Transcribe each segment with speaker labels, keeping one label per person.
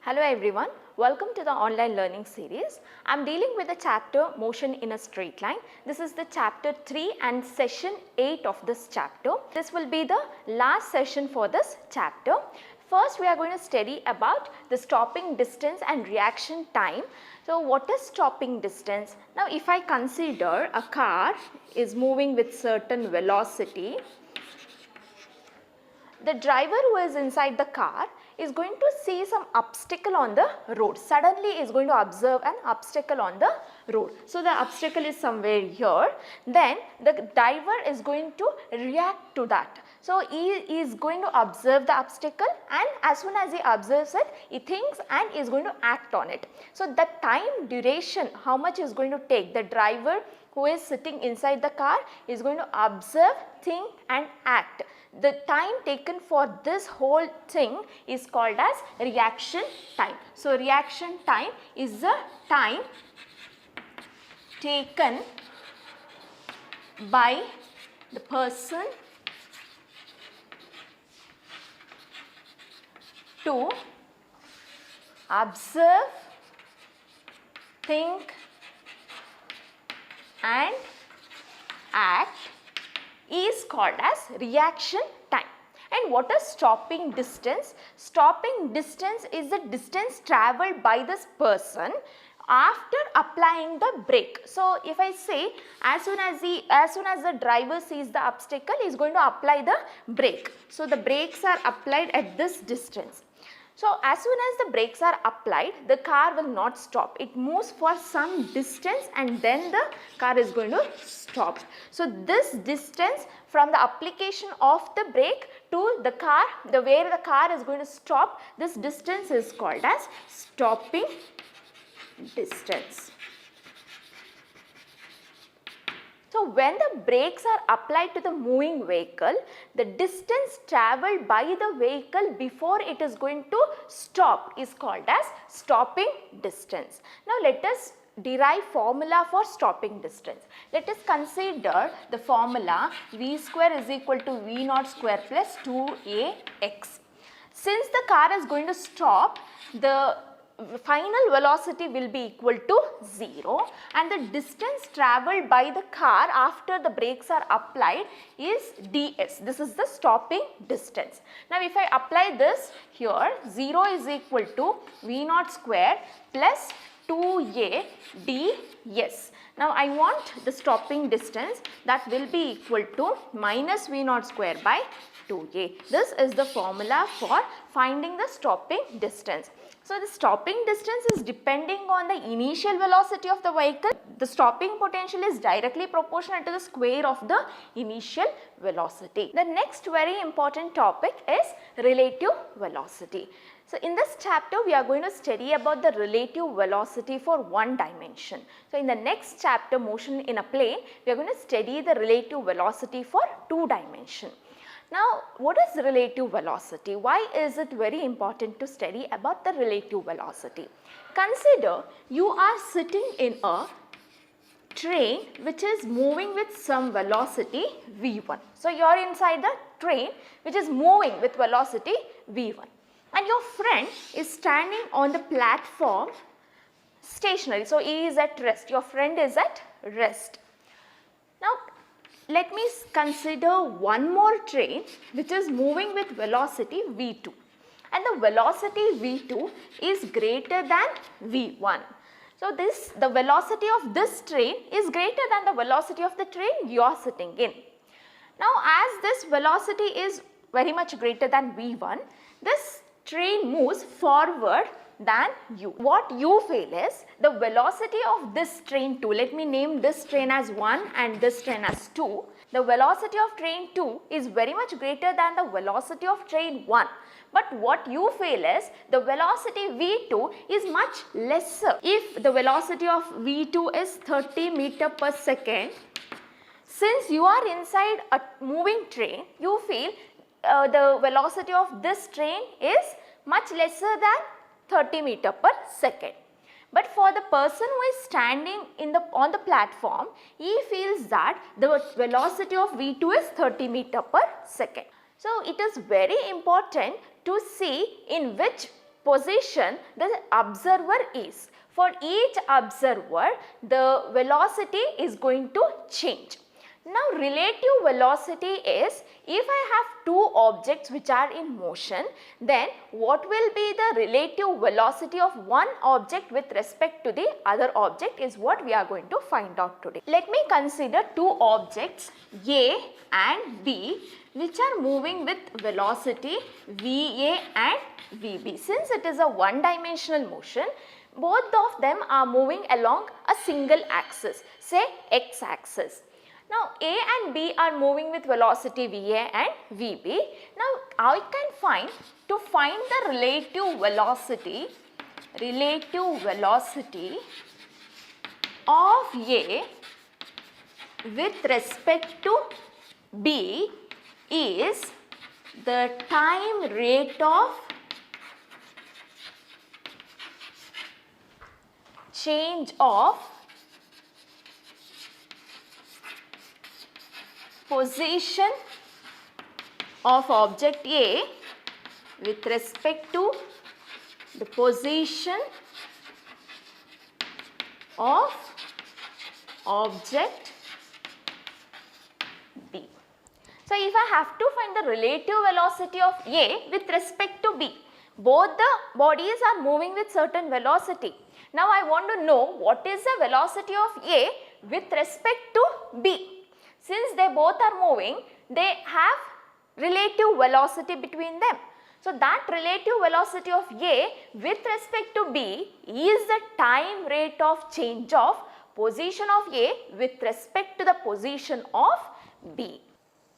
Speaker 1: Hello everyone, welcome to the online learning series. I am dealing with the chapter Motion in a Straight Line. This is the chapter 3 and session 8 of this chapter. This will be the last session for this chapter. First we are going to study about the stopping distance and reaction time. So what is stopping distance? Now if I consider a car is moving with certain velocity, the driver who is inside the car is going to see some obstacle on the road. Suddenly is going to observe an obstacle on the road. So the obstacle is somewhere here. Then the driver is going to react to that. So he is going to observe the obstacle, and as soon as he observes it, he thinks and is going to act on it. So the time duration, how much is going to take, the driver who is sitting inside the car is going to observe, think and act. The time taken for this whole thing is called as reaction time. So reaction time is the time taken by the person to observe, think and act is called as reaction time. And what is stopping distance? Stopping distance is the distance travelled by this person after applying the brake. So if I say as soon as the driver sees the obstacle, he is going to apply the brake. So the brakes are applied at this distance. So as soon as the brakes are applied, the car will not stop. It moves for some distance and then the car is going to stop. So this distance from the application of the brake to the car, where the car is going to stop, this distance is called as stopping distance. So when the brakes are applied to the moving vehicle, the distance travelled by the vehicle before it is going to stop is called as stopping distance. Now let us derive formula for stopping distance. Let us consider the formula V square is equal to V naught square plus 2AX. Since the car is going to stop, the final velocity will be equal to 0 and the distance travelled by the car after the brakes are applied is ds. This is the stopping distance. Now if I apply this here, 0 is equal to V naught square plus 2a ds. Now I want the stopping distance, that will be equal to minus V naught square by 2a. This is the formula for finding the stopping distance. So the stopping distance is depending on the initial velocity of the vehicle. The stopping potential is directly proportional to the square of the initial velocity. The next very important topic is relative velocity. So in this chapter we are going to study about the relative velocity for one dimension. So in the next chapter, Motion in a Plane, we are going to study the relative velocity for two dimension. Now what is relative velocity? Why is it very important to study about the relative velocity? Consider you are sitting in a train which is moving with some velocity v1. So you are inside the train which is moving with velocity v1 and your friend is standing on the platform stationary. So he is at rest, your friend is at rest. Now let me consider one more train which is moving with velocity v2 and the velocity v2 is greater than v1. So the velocity of this train is greater than the velocity of the train you are sitting in. Now as this velocity is very much greater than v1, this train moves forward than you. What you feel is the velocity of this train 2, let me name this train as 1 and this train as 2. The velocity of train 2 is very much greater than the velocity of train 1. But what you feel is the velocity v2 is much lesser. If the velocity of v2 is 30 meter per second, since you are inside a moving train, you feel the velocity of this train is much lesser than 30 meter per second. But for the person who is standing on the platform, he feels that the velocity of v2 is 30 meter per second. So it is very important to see in which position the observer is. For each observer, the velocity is going to change. Now, relative velocity is, if I have two objects which are in motion, then what will be the relative velocity of one object with respect to the other object is what we are going to find out today. Let me consider two objects A and B which are moving with velocity VA and VB. Since it is a one-dimensional motion, both of them are moving along a single axis, say x-axis. Now, A and B are moving with velocity VA and VB. Now, I can find the relative velocity of A with respect to B is the time rate of change of position of object A with respect to the position of object B. So, if I have to find the relative velocity of A with respect to B, both the bodies are moving with certain velocity. Now, I want to know what is the velocity of A with respect to B. Since they both are moving, they have relative velocity between them. So, that relative velocity of A with respect to B is the time rate of change of position of A with respect to the position of B.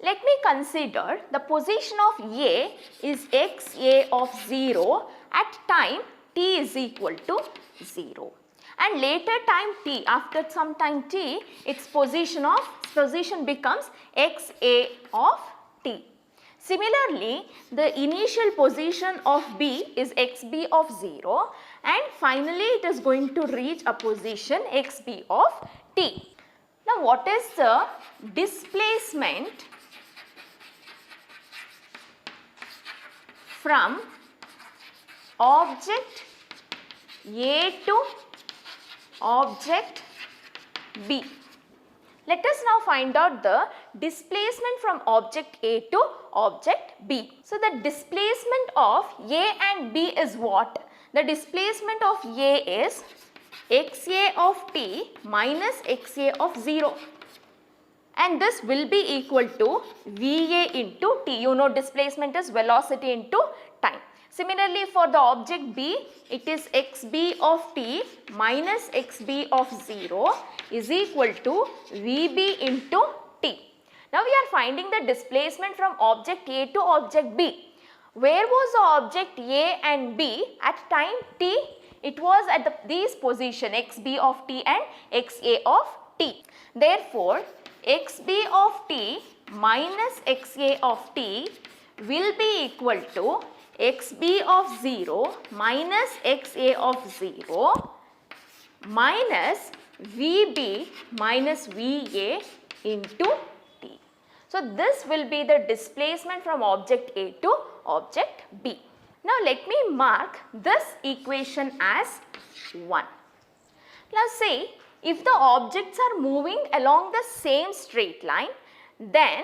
Speaker 1: Let me consider the position of A is xa of 0 at time t is equal to 0. And later time t, after some time t, its position becomes xa of t. Similarly, the initial position of B is xb of 0 and finally it is going to reach a position xb of t. Now, what is the displacement from object A to object B? Let us now find out the displacement from object A to object B. So, the displacement of A and B is what? The displacement of A is xa of t minus xa of 0. And this will be equal to VA into t. You know, displacement is velocity into time. Similarly, for the object B, it is xb of t minus xb of 0 is equal to VB into t. Now, we are finding the displacement from object A to object B. Where was the object A and B at time t? It was at these position xb of t and xa of t. Therefore, xb of t minus xa of t will be equal to xb of 0 minus xa of 0 minus Vb minus Va into t. So, this will be the displacement from object A to object B. Now, let me mark this equation as 1. Now, say if the objects are moving along the same straight line, then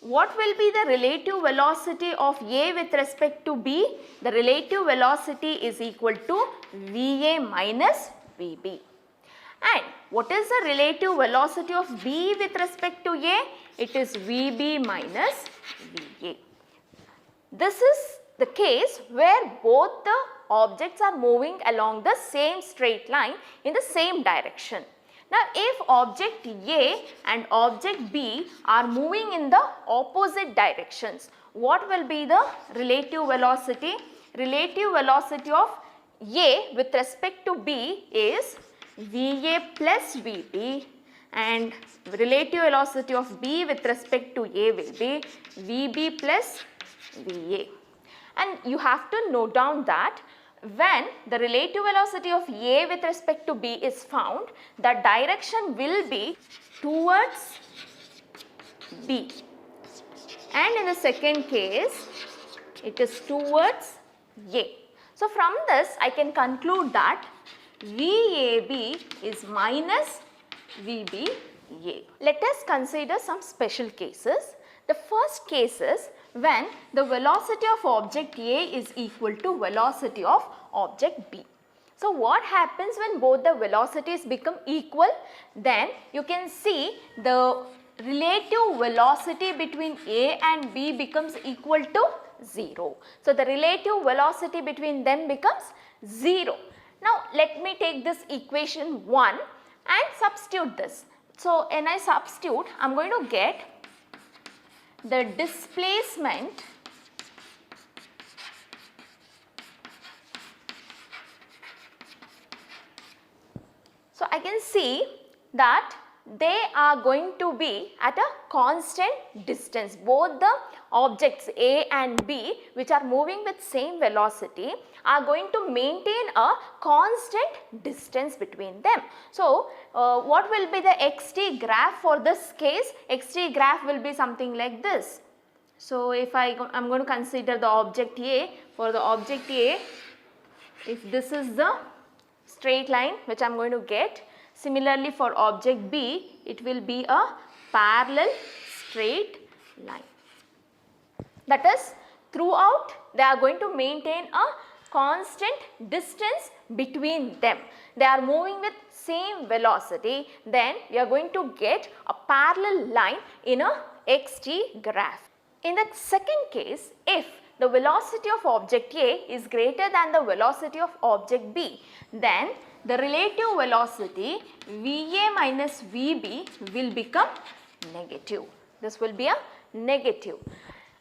Speaker 1: what will be the relative velocity of A with respect to B? The relative velocity is equal to Va minus Vb. And what is the relative velocity of B with respect to A? It is Vb minus Va. This is the case where both the objects are moving along the same straight line in the same direction. Now, if object A and object B are moving in the opposite directions, what will be the relative velocity? Relative velocity of A with respect to B is Va plus Vb, and relative velocity of B with respect to A will be Vb plus Va. And you have to note down that when the relative velocity of A with respect to B is found, the direction will be towards B, and in the second case it is towards A. So from this I can conclude that VAB is minus VBA. Let us consider some special cases. The first case is when the velocity of object A is equal to velocity of object B. So what happens when both the velocities become equal? Then you can see the relative velocity between A and B becomes equal to 0. So the relative velocity between them becomes 0. Now let me take this equation 1 and substitute this. So when I substitute, I am going to get the displacement so I can see that they are going to be at a constant distance. Both the objects A and B which are moving with same velocity are going to maintain a constant distance between them. So what will be the xt graph for this case? Xt graph will be something like this. So if I am going to consider the object A, for the object A, if this is the straight line which I am going to get, similarly for object B, it will be a parallel straight line. That is, throughout they are going to maintain a constant distance between them. They are moving with same velocity, then we are going to get a parallel line in a xt graph. In the second case, if the velocity of object A is greater than the velocity of object B, then the relative velocity VA minus VB will become negative. This will be a negative.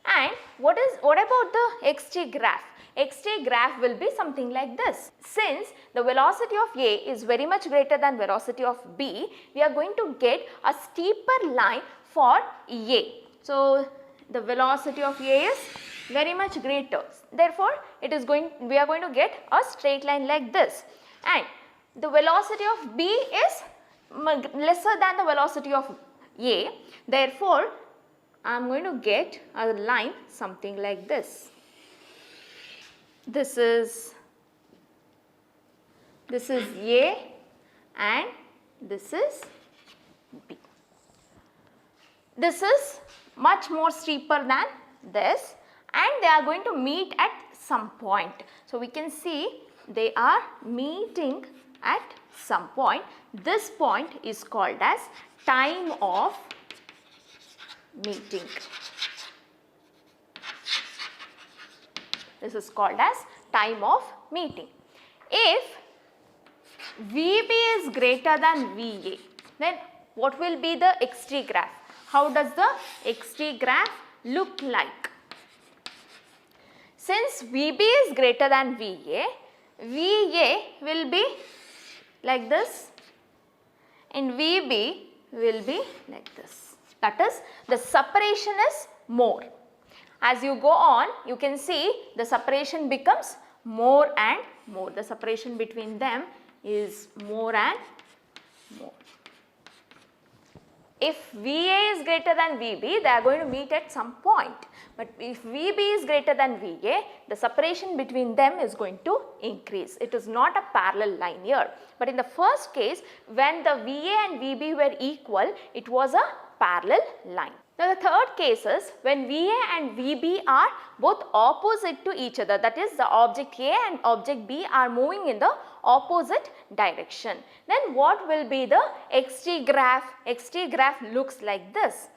Speaker 1: And what about the xt graph? Xt graph will be something like this. Since the velocity of A is very much greater than velocity of B, we are going to get a steeper line for A. So the velocity of A is very much greater. Therefore, we are going to get a straight line like this. And the velocity of B is lesser than the velocity of A. Therefore, I am going to get a line something like this. This is A and this is B. This is much more steeper than this and they are going to meet at some point. So we can see they are meeting at some point. This point is called as time of meeting. This is called as time of meeting. If VB is greater than VA, then what will be the xt graph? How does the xt graph look like? Since VB is greater than VA, VA will be like this and VB will be like this. That is, the separation is more. As you go on, you can see the separation becomes more and more. The separation between them is more and more. If VA is greater than VB, they are going to meet at some point. But if VB is greater than VA, the separation between them is going to increase. It is not a parallel line here. But in the first case, when the VA and VB were equal, it was a parallel line. Now the third case is when VA and VB are both opposite to each other, that is the object A and object B are moving in the opposite direction. Then what will be the xt graph? Xt graph looks like this.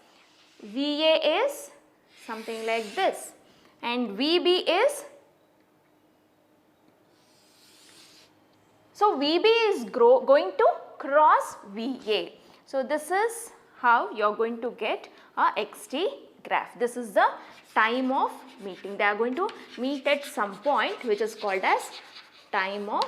Speaker 1: VA is something like this and VB is, so VB is going to cross VA. So this is how you are going to get a xt graph. This is the time of meeting. They are going to meet at some point which is called as time of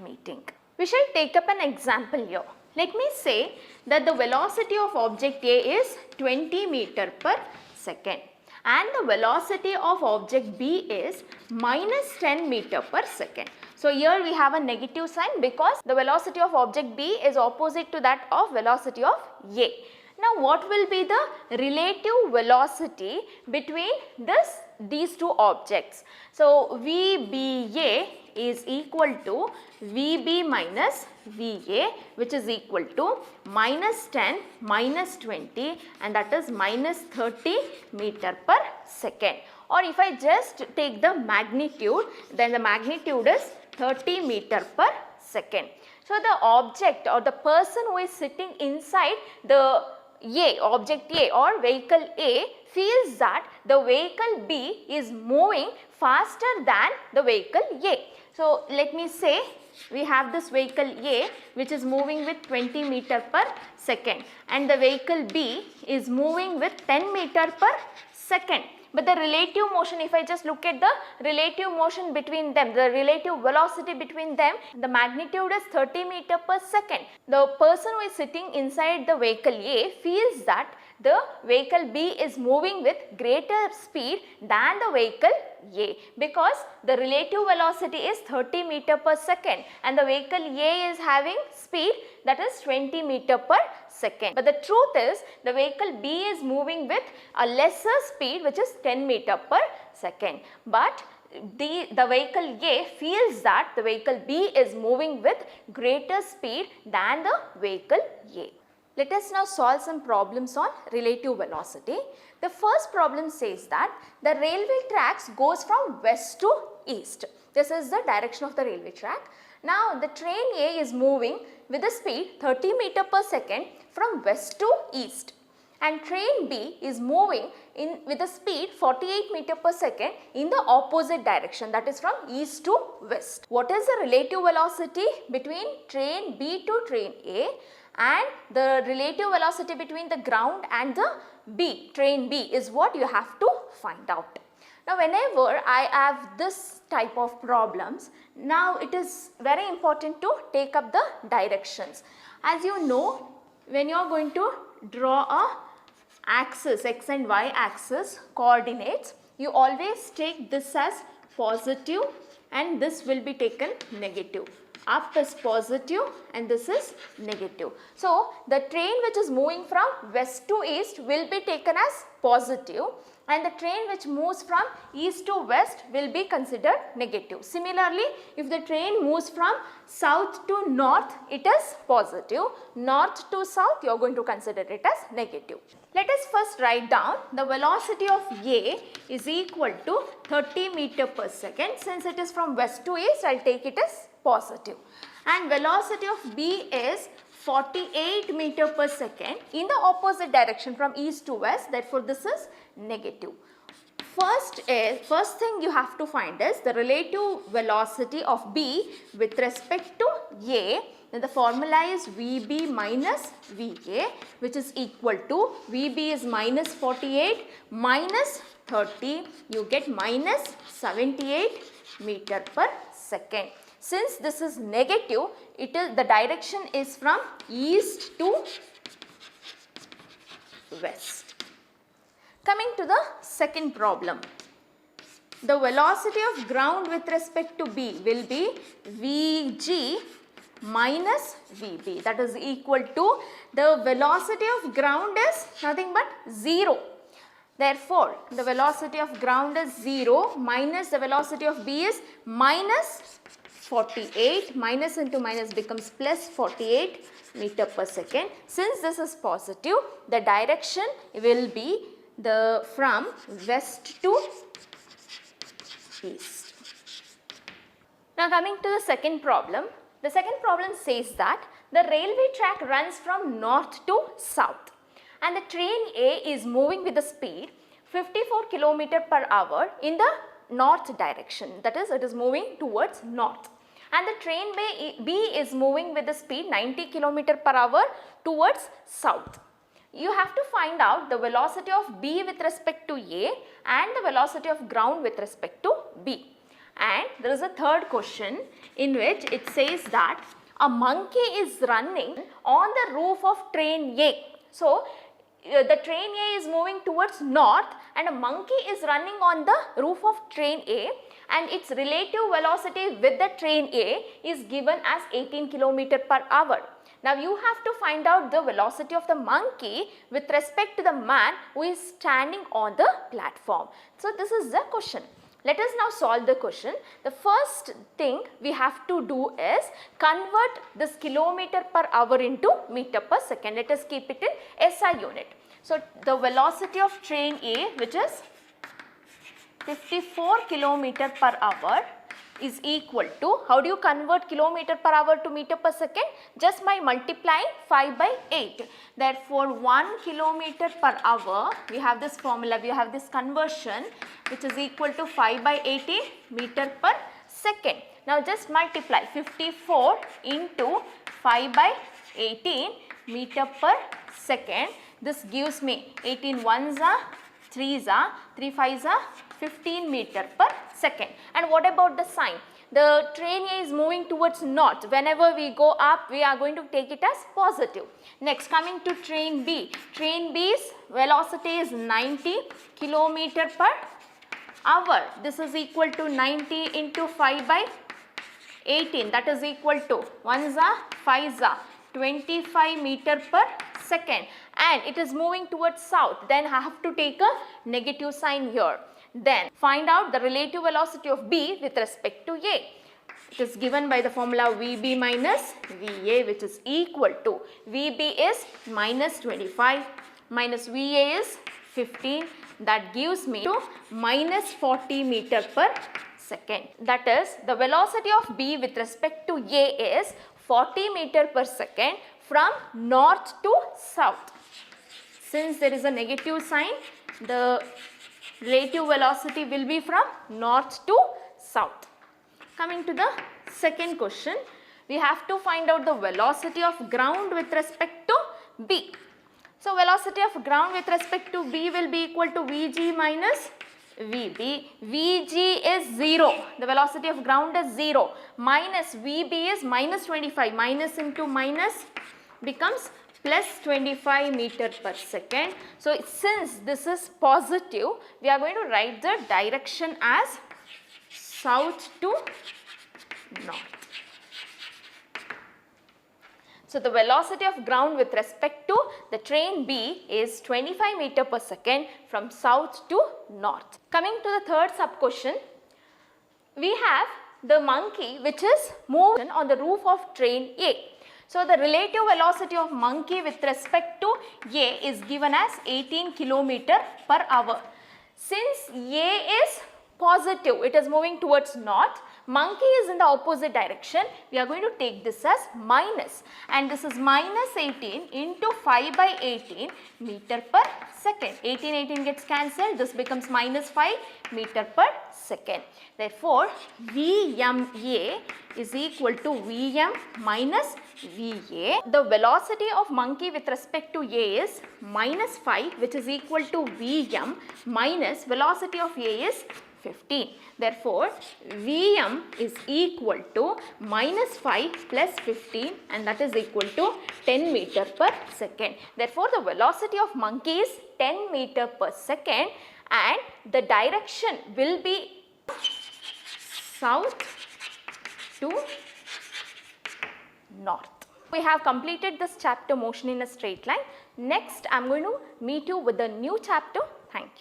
Speaker 1: meeting. We shall take up an example here. Let me say that the velocity of object A is 20 meter per second and the velocity of object B is minus 10 meter per second. So here we have a negative sign because the velocity of object B is opposite to that of velocity of A. Now what will be the relative velocity between these two objects? So VBA is equal to VB minus VA, which is equal to minus 10 minus 20, and that is minus 30 meter per second. Or if I just take the magnitude, then the magnitude is 30 meter per second. So the object or the person who is sitting inside the object A or vehicle A feels that the vehicle B is moving faster than the vehicle A. So let me say we have this vehicle A which is moving with 20 meter per second, and the vehicle B is moving with 10 meter per second. But the relative motion, if I just look at the relative motion between them, the relative velocity between them, the magnitude is 30 meter per second. The person who is sitting inside the vehicle A feels that the vehicle B is moving with greater speed than the vehicle A, because the relative velocity is 30 meter per second and the vehicle A is having speed that is 20 meter per second. But the truth is the vehicle B is moving with a lesser speed, which is 10 meter per second. But the vehicle A feels that the vehicle B is moving with greater speed than the vehicle A. Let us now solve some problems on relative velocity. The first problem says that the railway tracks goes from west to east. This is the direction of the railway track. Now the train A is moving with a speed 30 meter per second from west to east, and train B is moving with a speed 48 meter per second in the opposite direction, that is from east to west. What is the relative velocity between train B to train A, and the relative velocity between the ground and the train B is what you have to find out. Now whenever I have this type of problems, now it is very important to take up the directions. As you know, when you are going to draw a axis, x and y axis coordinates, you always take this as positive and this will be taken negative. Up is positive and this is negative. So the train which is moving from west to east will be taken as positive, and the train which moves from east to west will be considered negative. Similarly, if the train moves from south to north, it is positive. North to south, you are going to consider it as negative. Let us first write down the velocity of A is equal to 30 meter per second. Since it is from west to east, I will take it as positive. And velocity of B is 48 meter per second in the opposite direction from east to west, therefore this is negative. First thing you have to find is the relative velocity of B with respect to A. Then the formula is VB minus VA, which is equal to VB is minus 48 minus 30, you get minus 78 meter per second. Since this is negative, the direction is from east to west. Coming to the second problem. The velocity of ground with respect to B will be Vg minus Vb, that is equal to the velocity of ground is nothing but 0. Therefore, the velocity of ground is 0 minus the velocity of B is minus 48, minus into minus becomes plus 48 meter per second. Since this is positive, the direction will be from west to east. Now coming to the second problem. The second problem says that the railway track runs from north to south and the train A is moving with the speed 54 km per hour in the north direction, that is it is moving towards north, and the train B is moving with the speed 90 km per hour towards south. You have to find out the velocity of B with respect to A and the velocity of ground with respect to B. And there is a third question in which it says that a monkey is running on the roof of train A. So the train A is moving towards north and a monkey is running on the roof of train A, and its relative velocity with the train A is given as 18 km per hour. Now you have to find out the velocity of the monkey with respect to the man who is standing on the platform. So this is the question. Let us now solve the question. The first thing we have to do is convert this kilometer per hour into meter per second. Let us keep it in SI unit. So, the velocity of train A, which is 54 kilometer per hour, is equal to, how do you convert kilometer per hour to meter per second? Just by multiplying 5 by 8. Therefore, 1 kilometer per hour, we have this formula, we have this conversion, which is equal to 5 by 18 meter per second. Now, just multiply 54 into 5 by 18 meter per second. This gives me 18 ones are 3s are 3 5s are 15 meter per second. And what about the sign? The train A is moving towards north. Whenever we go up, we are going to take it as positive. Next, coming to train B. Train B's velocity is 90 kilometer per hour. This is equal to 90 into 5 by 18. That is equal to 1s are 5s are 25 meter per second. And it is moving towards south. Then I have to take a negative sign here. Then find out the relative velocity of B with respect to A. It is given by the formula VB minus VA, which is equal to VB is minus 25 minus VA is 15. That gives me to minus 40 meter per second. That is, the velocity of B with respect to A is 40 meter per second from north to south. Since there is a negative sign, the relative velocity will be from north to south. Coming to the second question, we have to find out the velocity of ground with respect to B. So, velocity of ground with respect to B will be equal to Vg minus Vb. Vg is 0, the velocity of ground is 0, minus Vb is minus 25, minus into minus becomes plus 25 meter per second. So, since this is positive, we are going to write the direction as south to north. So, the velocity of ground with respect to the train B is 25 meter per second from south to north. Coming to the third sub question, we have the monkey which is moving on the roof of train A. So, the relative velocity of monkey with respect to A is given as 18 kilometer per hour. Since A is positive, it is moving towards north, monkey is in the opposite direction, we are going to take this as minus, and this is minus 18 into 5 by 18 meter per second. 18 gets cancelled, this becomes minus 5 meter per second. Therefore, VMA is equal to VM minus VA. The velocity of monkey with respect to A is minus 5, which is equal to VM minus velocity of A is 15. Therefore, Vm is equal to minus 5 plus 15, and that is equal to 10 meter per second. Therefore, the velocity of monkey is 10 meter per second, and the direction will be south to north. We have completed this chapter, motion in a straight line. Next, I am going to meet you with a new chapter. Thank you.